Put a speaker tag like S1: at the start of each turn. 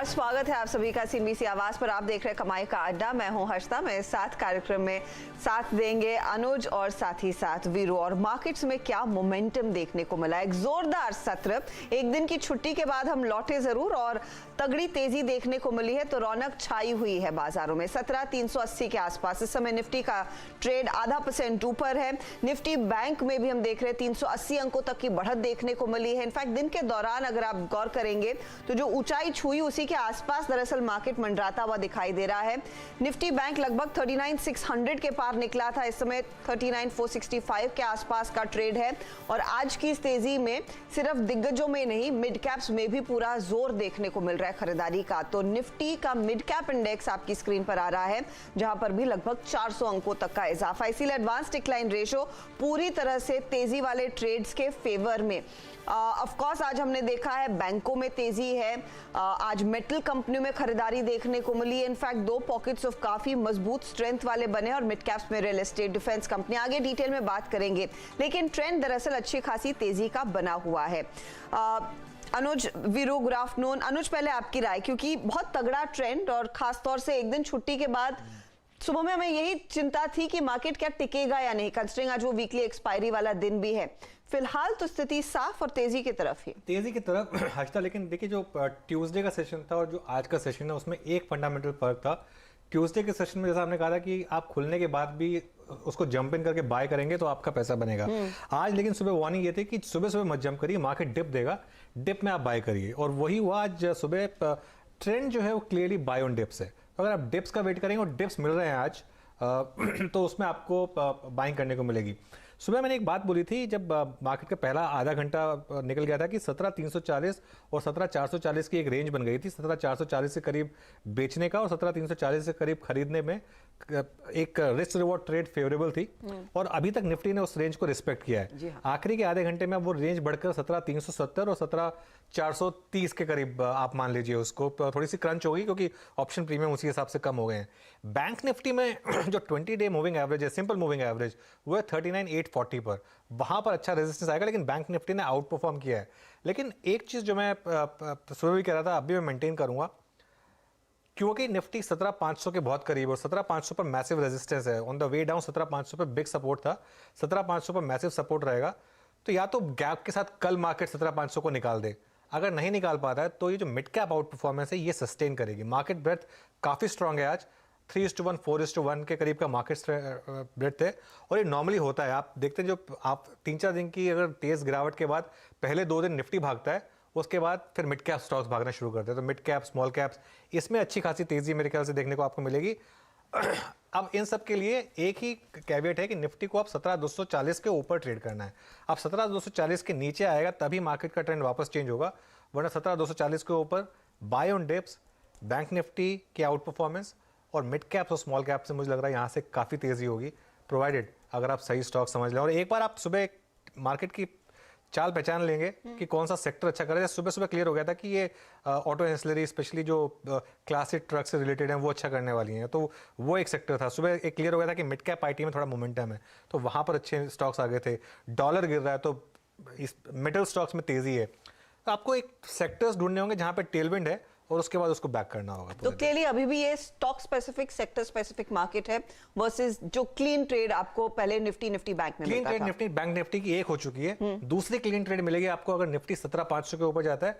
S1: नमस्कार, स्वागत है आप सभी का सीबीसी आवाज पर। आप देख रहे हैं कमाई का अड्डा। मैं हूं हर्षदा। मेरे साथ कार्यक्रम में साथ देंगे अनुज और साथ ही साथ वीरू। और मार्केट्स में क्या मोमेंटम देखने को मिला, एक जोरदार सत्र। एक दिन की छुट्टी के बाद हम लौटे जरूर और तगड़ी तेजी देखने को मिली है, तो रौनक छाई हुई है बाजारों में। 17,380 के आसपास इस समय निफ्टी का ट्रेड आधा % ऊपर है। निफ्टी बैंक में भी हम देख रहे हैं 380 अंकों तक की बढ़त देखने को मिली है। इनफैक्ट दिन के दौरान अगर आप गौर करेंगे तो जो ऊंचाई छुई उसी के आसपास दरअसल मार्केट मंडराता हुआ दिखाई दे रहा है। निफ्टी बैंक लगभग 39,600 के पार निकला था, इस समय 39,465 के आसपास का ट्रेड है। और आज की इस तेजी में सिर्फ दिग्गजों में नहीं, मिड कैप्स में भी पूरा जोर देखने को मिल रहा है खरीदारी का। तो निफ्टी का मिड कैप इंडेक्स आपकी स्क्रीन पर आ रहा है, जहां पर भी लगभग 400 अंकों तक का इजाफा। इसीलिए एडवांस डिक्लाइन रेशो पूरी तरह से तेजी वाले ट्रेड्स के फेवर में। ऑफ कोर्स आज हमने देखा है बैंकों में तेजी है, आज मेटल कंपनियों में खरीदारी देखने को मिली है। इनफैक्ट दो पॉकेट्स ऑफ काफी मजबूत स्ट्रेंथ वाले बने और मिड कैप्स में रियल एस्टेट, डिफेंस कंपनी। आगे डिटेल में बात करेंगे, लेकिन ट्रेंड दरअसल अच्छी खासी तेजी का बना हुआ है। अनुज, वीरू, गुड आफ्टरनून। अनुज, पहले आपकी राय, क्योंकि बहुत तगड़ा ट्रेंड और खासतौर से एक दिन छुट्टी के बाद सुबह में हमें यही चिंता थी कि मार्केट क्या टिकेगा या नहीं, कंसिडरिंग आज वो वीकली एक्सपायरी वाला दिन भी है। फिलहाल तो स्थिति साफ और तेजी की तरफ ही,
S2: तेजी की तरफ हटता। लेकिन देखिए, जो ट्यूसडे का सेशन था और जो आज का सेशन है उसमें एक फंडामेंटल फर्क था। ट्यूसडे के सेशन में जैसा आपने कहा था कि आप खुलने के बाद भी उसको जंप इन करके बाय करेंगे तो आपका पैसा बनेगा। आज लेकिन सुबह वार्निंग ये थी कि सुबह सुबह मत जंप करिए, मार्केट डिप देगा, डिप में आप बाय करिए। और वही हुआ आज सुबह। ट्रेंड जो है वो क्लियरली बाय ऑन डिप्स है। अगर आप डिप्स का वेट करेंगे और डिप्स मिल रहे हैं आज तो उसमें आपको बाइंग करने को मिलेगी। सुबह मैंने एक बात बोली थी जब मार्केट का पहला आधा घंटा निकल गया था कि 17,340 और 17,440 की एक रेंज बन गई थी। 17,440 से करीब बेचने का और 17,340 से करीब खरीदने में एक रिस्क रिवॉर्ड ट्रेड फेवरेबल थी। और अभी तक निफ्टी ने उस रेंज को रिस्पेक्ट किया है। आखिरी के आधे घंटे में वो रेंज बढ़कर 17,370 और 17,430 के करीब आप मान लीजिए उसको। थोड़ी सी क्रंच होगी क्योंकि ऑप्शन प्रीमियम उसी हिसाब से कम हो गए हैं। बैंक निफ्टी में जो 20 डे मूविंग एवरेज है, सिंपल मूविंग एवरेज, वो है 39,840 पर। वहां पर अच्छा रेजिस्टेंस आएगा, लेकिन बैंक निफ्टी ने आउट परफॉर्म किया है। लेकिन एक चीज जो मैं सुबह भी कह रहा था, अभी मैं मेंटेन करूंगा, क्योंकि निफ्टी 17,500 के बहुत करीब और 17,500 पर मैसिव रेजिस्टेंस है। ऑन द वे डाउन 17,500 पर बिग सपोर्ट था, 17,500 पर मैसिव सपोर्ट रहेगा। तो या तो गैप के साथ कल मार्केट 17,500 को निकाल दे, अगर नहीं निकाल पाता है तो ये जो मिड कैप आउट परफॉर्मेंस है ये सस्टेन करेगी। मार्केट ब्रेथ काफी स्ट्रांग है आज, 3:1 4:1 के करीब का मार्केट ब्रेथ है। और ये नॉर्मली होता है, आप देखते हैं जो आप 3-4 दिन की अगर तेज गिरावट के बाद पहले 2 दिन निफ्टी भागता है, उसके बाद फिर मिड कैप स्टॉक्स भागना शुरू करते हैं। तो मिड कैप, स्मॉल कैप्स, इसमें अच्छी खासी तेजी मेरे ख्याल से देखने को आपको मिलेगी। अब इन सब के लिए एक ही कैविएट है कि निफ्टी को अब 17,240 के ऊपर ट्रेड करना है। अब 17,240 के नीचे आएगा तभी मार्केट का ट्रेंड वापस चेंज होगा, वरना 17,240 के ऊपर buy on dips, bank Nifty के आउट परफॉर्मेंस और मिड कैप्स और स्मॉल कैप से मुझे लग रहा है यहाँ से काफ़ी तेजी होगी, प्रोवाइडेड अगर आप सही स्टॉक समझ लें। और एक बार आप सुबह मार्केट की चाल पहचान लेंगे कि कौन सा सेक्टर अच्छा कर रहा है। सुबह सुबह क्लियर हो गया था कि ये ऑटो एंसिलरी, स्पेशली जो क्लासिक ट्रक से रिलेटेड हैं, वो अच्छा करने वाली हैं। तो वो एक सेक्टर था। सुबह एक क्लियर हो गया था कि मिड कैप आईटी में थोड़ा मोमेंटम है, तो वहाँ पर अच्छे स्टॉक्स आ गए थे। डॉलर गिर रहा है तो इस मेटल स्टॉक्स में तेजी है। तो आपको एक सेक्टर्स ढूंढने होंगे जहाँ पर टेलविंड है और उसके बाद उसको बैक करना होगा।
S1: तो क्लियरली अभी भी ये stock specific, sector specific market है वर्सेस जो क्लीन ट्रेड आपको पहले निफ्टी बैंक में
S2: clean trade Nifty bank Nifty की एक हो चुकी है। दूसरी क्लीन ट्रेड मिलेगी आपको अगर निफ्टी 17,500 के ऊपर जाता है